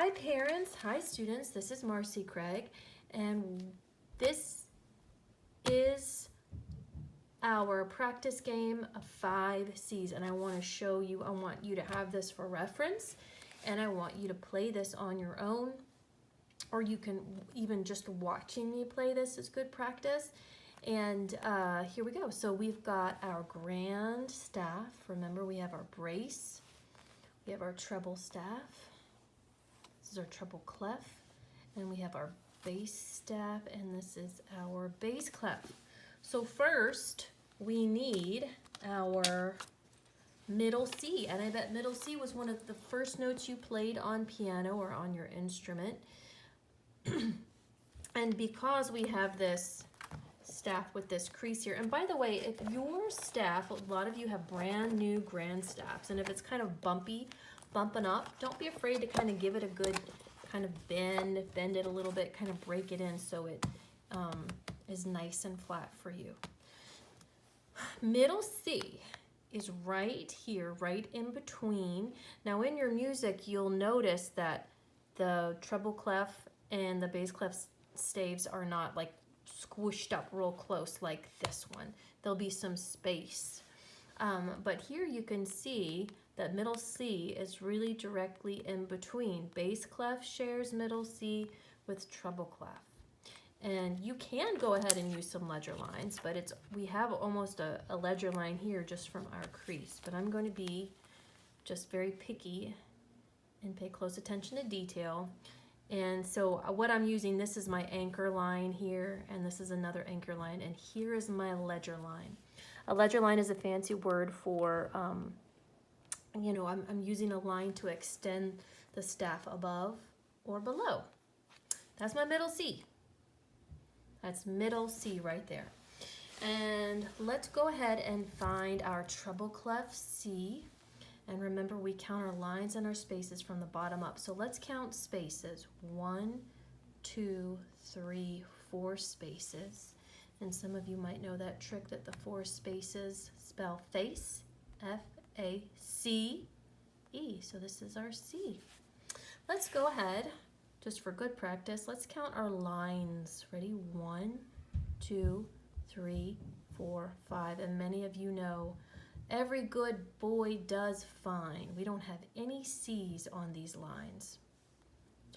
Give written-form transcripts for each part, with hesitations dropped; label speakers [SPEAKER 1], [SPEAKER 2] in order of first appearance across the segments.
[SPEAKER 1] Hi parents, hi students, this is Marcy Craig, and this is our practice game of 5 C's, and I want to show you, I want you to have this for reference, and I want you to play this on your own, or you can even just watching me play this is good practice. And here we go. So we've got our grand staff. Remember, we have our brace, we have our treble staff. This is our treble clef, and we have our bass staff, and this is our bass clef. So first, we need our middle C, and I bet middle C was one of the first notes you played on piano or on your instrument. And because we have this staff with this crease here, and by the way, if your staff, a lot of you have brand new grand staffs, and if it's kind of bumping up, don't be afraid to kind of give it a good kind of bend it a little bit, kind of break it in so it is nice and flat for you. Middle C is right here, right in between. Now in your music, you'll notice that the treble clef and the bass clef staves are not like squished up real close like this one. There'll be some space. But here you can see that middle C is really directly in between. Bass clef shares middle C with treble clef. And you can go ahead and use some ledger lines, but we have almost a ledger line here just from our crease. But I'm going to be just very picky and pay close attention to detail. And so what I'm using, this is my anchor line here, and this is another anchor line, and here is my ledger line. A ledger line is a fancy word for, you know, I'm using a line to extend the staff above or below. That's my middle C. That's middle C right there. And let's go ahead and find our treble clef C. And remember, we count our lines and our spaces from the bottom up. So let's count spaces. 1, 2, 3, 4 spaces. And some of you might know that trick that the 4 spaces spell face, F-A-C-E. So this is our C. Let's go ahead, just for good practice, let's count our lines. Ready? 1, 2, 3, 4, 5. And many of you know every good boy does fine. We don't have any C's on these lines,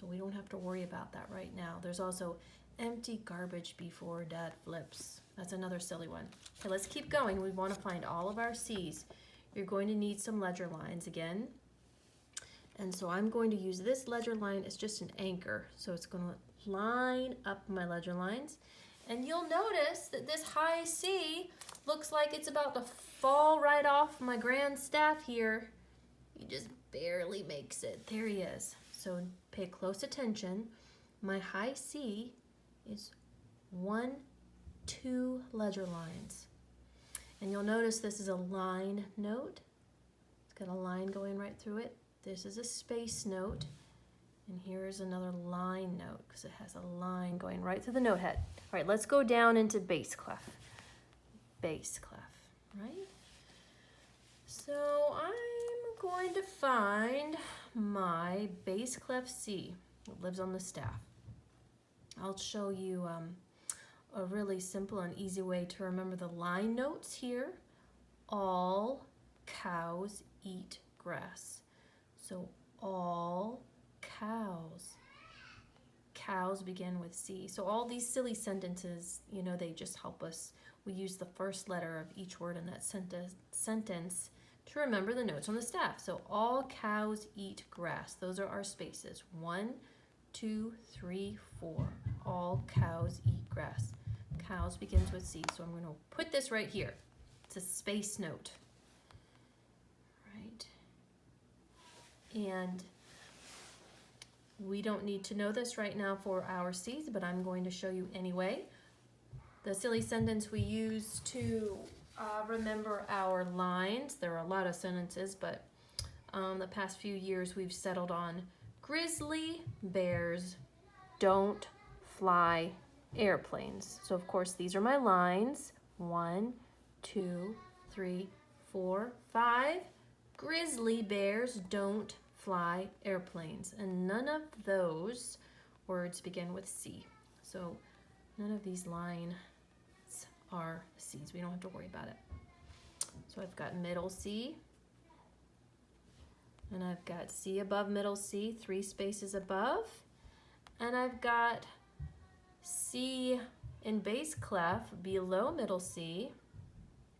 [SPEAKER 1] so we don't have to worry about that right now. There's also empty garbage before dad flips. That's another silly one. Okay, let's keep going. We want to find all of our C's. You're going to need some ledger lines again. And so I'm going to use this ledger line as just an anchor. So it's going to line up my ledger lines. And you'll notice that this high C looks like it's about to fall right off my grand staff here. He just barely makes it. There he is. So pay close attention. My high C is 1, 2 ledger lines. And you'll notice this is a line note. It's got a line going right through it. This is a space note. And here's another line note because it has a line going right through the note head. All right, let's go down into bass clef. Bass clef, right? So I'm going to find my bass clef C. It lives on the staff. I'll show you a really simple and easy way to remember the line notes here. All cows eat grass. So all cows. Cows begin with C. So all these silly sentences, you know, they just help us. We use the first letter of each word in that sentence to remember the notes on the staff. So all cows eat grass. Those are our spaces. 1, 2, 3, 4. All cows eat grass. Cows begins with C. So I'm going to put this right here. It's a space note. Right? And we don't need to know this right now for our C's, but I'm going to show you anyway. The silly sentence we use to remember our lines. There are a lot of sentences, but the past few years we've settled on grizzly bears don't fly airplanes. So of course these are my lines. 1, 2, 3, 4, 5. Grizzly bears don't fly, airplanes. And none of those words begin with C. So none of these lines are C's. We don't have to worry about it. So I've got middle C. And I've got C above middle C, 3 spaces above. And I've got C in bass clef below middle C.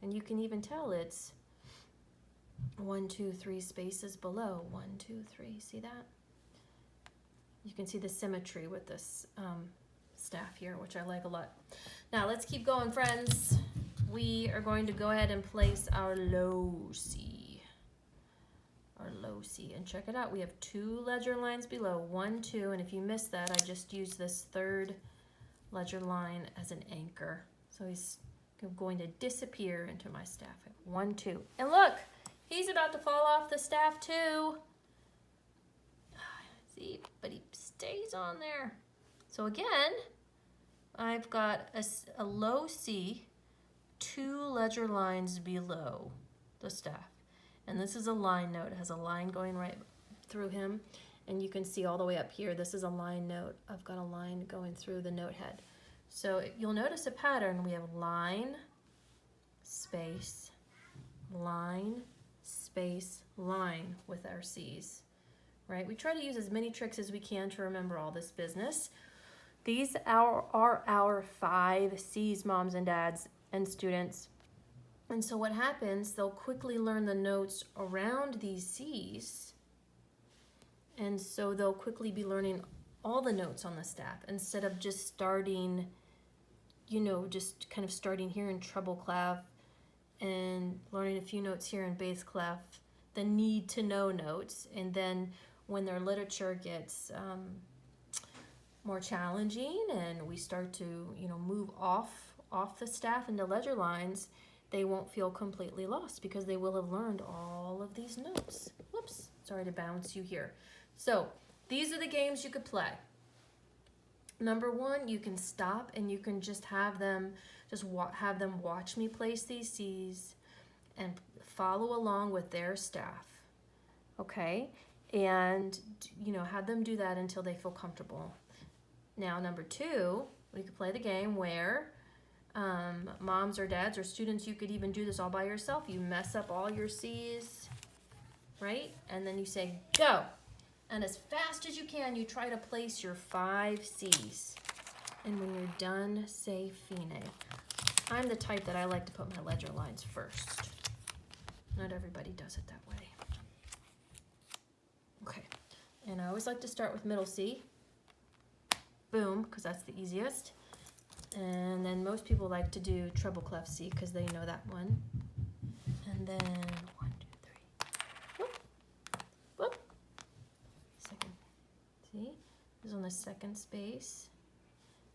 [SPEAKER 1] And you can even tell it's 1, 2, 3 spaces below. 1, 2, 3. See that? You can see the symmetry with this staff here, which I like a lot. Now let's keep going, friends. We are going to go ahead and place our low C. Our low C. And check it out. We have 2 ledger lines below. 1, 2. And if you missed that, I just used this 3rd ledger line as an anchor. So he's going to disappear into my staff. 1, 2. And look! He's about to fall off the staff too. See, but he stays on there. So again, I've got a low C, 2 ledger lines below the staff. And this is a line note. It has a line going right through him. And you can see all the way up here, this is a line note. I've got a line going through the note head. So you'll notice a pattern. We have line, space, line, space, line with our C's, right? We try to use as many tricks as we can to remember all this business. These are our 5 C's, moms and dads and students. And so what happens, they'll quickly learn the notes around these C's. And so they'll quickly be learning all the notes on the staff instead of just starting, you know, just kind of starting here in treble clef and learning a few notes here in bass clef, the need to know notes. And then when their literature gets more challenging and we start to, you know, move off the staff into ledger lines, they won't feel completely lost because they will have learned all of these notes. Whoops, sorry to bounce you here. So these are the games you could play. Number 1, you can stop and you can just have them watch me place these C's and follow along with their staff. Okay? And, you know, have them do that until they feel comfortable. Now, number 2, we could play the game where moms or dads or students, you could even do this all by yourself. You mess up all your C's, right? And then you say, go. And as fast as you can, you try to place your 5 C's. And when you're done, say fine. I'm the type that I like to put my ledger lines first. Not everybody does it that way. Okay, and I always like to start with middle C. Boom, because that's the easiest. And then most people like to do treble clef C because they know that one. And then 1, 2, 3. Whoop, whoop. Second. See? This is on the 2nd space.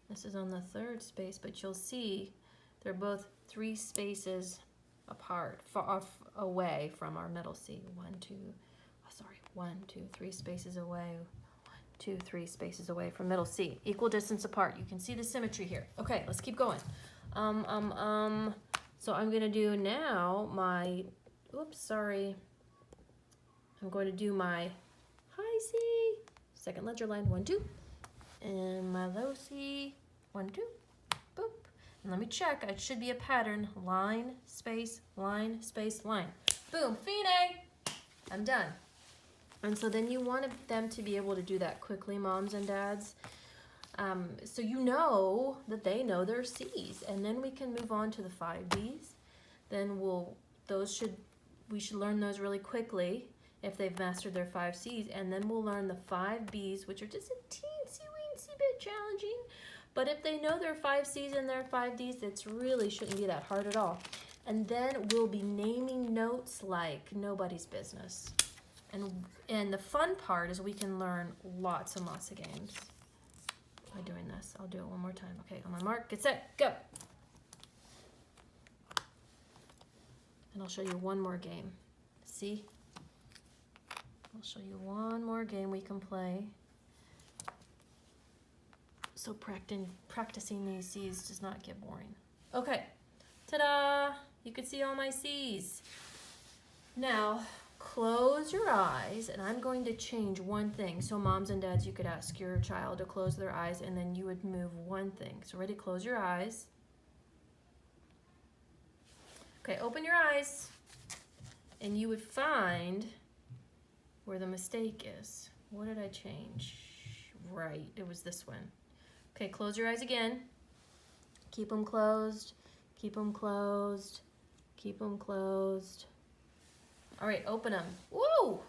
[SPEAKER 1] This is on the 3rd space, but you'll see they're both 3 spaces apart, far away from our middle C. 1, 2, 3 spaces away. 2, 3 spaces away from middle C. Equal distance apart. You can see the symmetry here. Okay, let's keep going. So I'm gonna do now my, oops, sorry. I'm going to do my high C, 2nd ledger line, 1, 2, and my low C, 1, 2, boop. And let me check, it should be a pattern, line, space, line. Boom, fine, I'm done. And so then you want them to be able to do that quickly, moms and dads. So you know that they know their C's, and then we can move on to the 5 B's. Then we should learn those really quickly if they've mastered their 5 C's, and then we'll learn the 5 B's, which are just a teensy-weensy bit challenging. But if they know their 5 C's and their 5 D's, it really shouldn't be that hard at all. And then we'll be naming notes like nobody's business. And the fun part is we can learn lots and lots of games by doing this. I'll do it one more time. Okay, on my mark, get set, go. And I'll show you one more game. See? I'll show you one more game we can play. So practicing these C's does not get boring. Okay, ta-da! You can see all my C's. Now, close your eyes, and I'm going to change one thing. So moms and dads, you could ask your child to close their eyes, and then you would move one thing. So ready, close your eyes. Okay, open your eyes, and you would find where the mistake is. What did I change? Right, it was this one. Okay, close your eyes again. Keep them closed, keep them closed, keep them closed. All right, open them. Woo!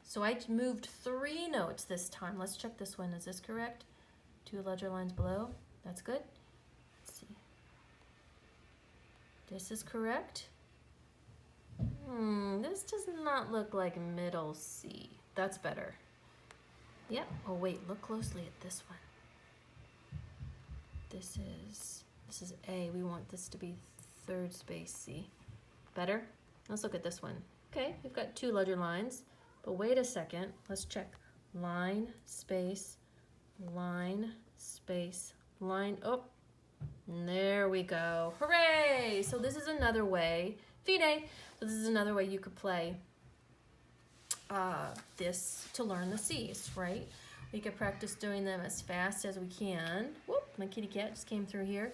[SPEAKER 1] So I moved 3 notes this time. Let's check this one. Is this correct? 2 ledger lines below. That's good. Let's see. This is correct. This does not look like middle C. That's better. Yep. Oh wait, look closely at this one. This is A. We want this to be 3rd space C. Better? Let's look at this one. Okay, we've got 2 ledger lines, but wait a second. Let's check. Line, space, line, space, line. Oh, there we go. Hooray! So this is another way, Fide, so this is another way you could play this to learn the C's, right? We could practice doing them as fast as we can. Whoop, my kitty cat just came through here.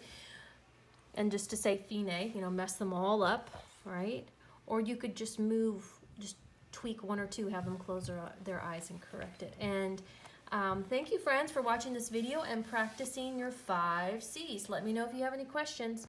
[SPEAKER 1] And just to say fine, you know, mess them all up, right? Or you could just just tweak 1 or 2, have them close their eyes and correct it. And thank you, friends, for watching this video and practicing your 5 C's. Let me know if you have any questions.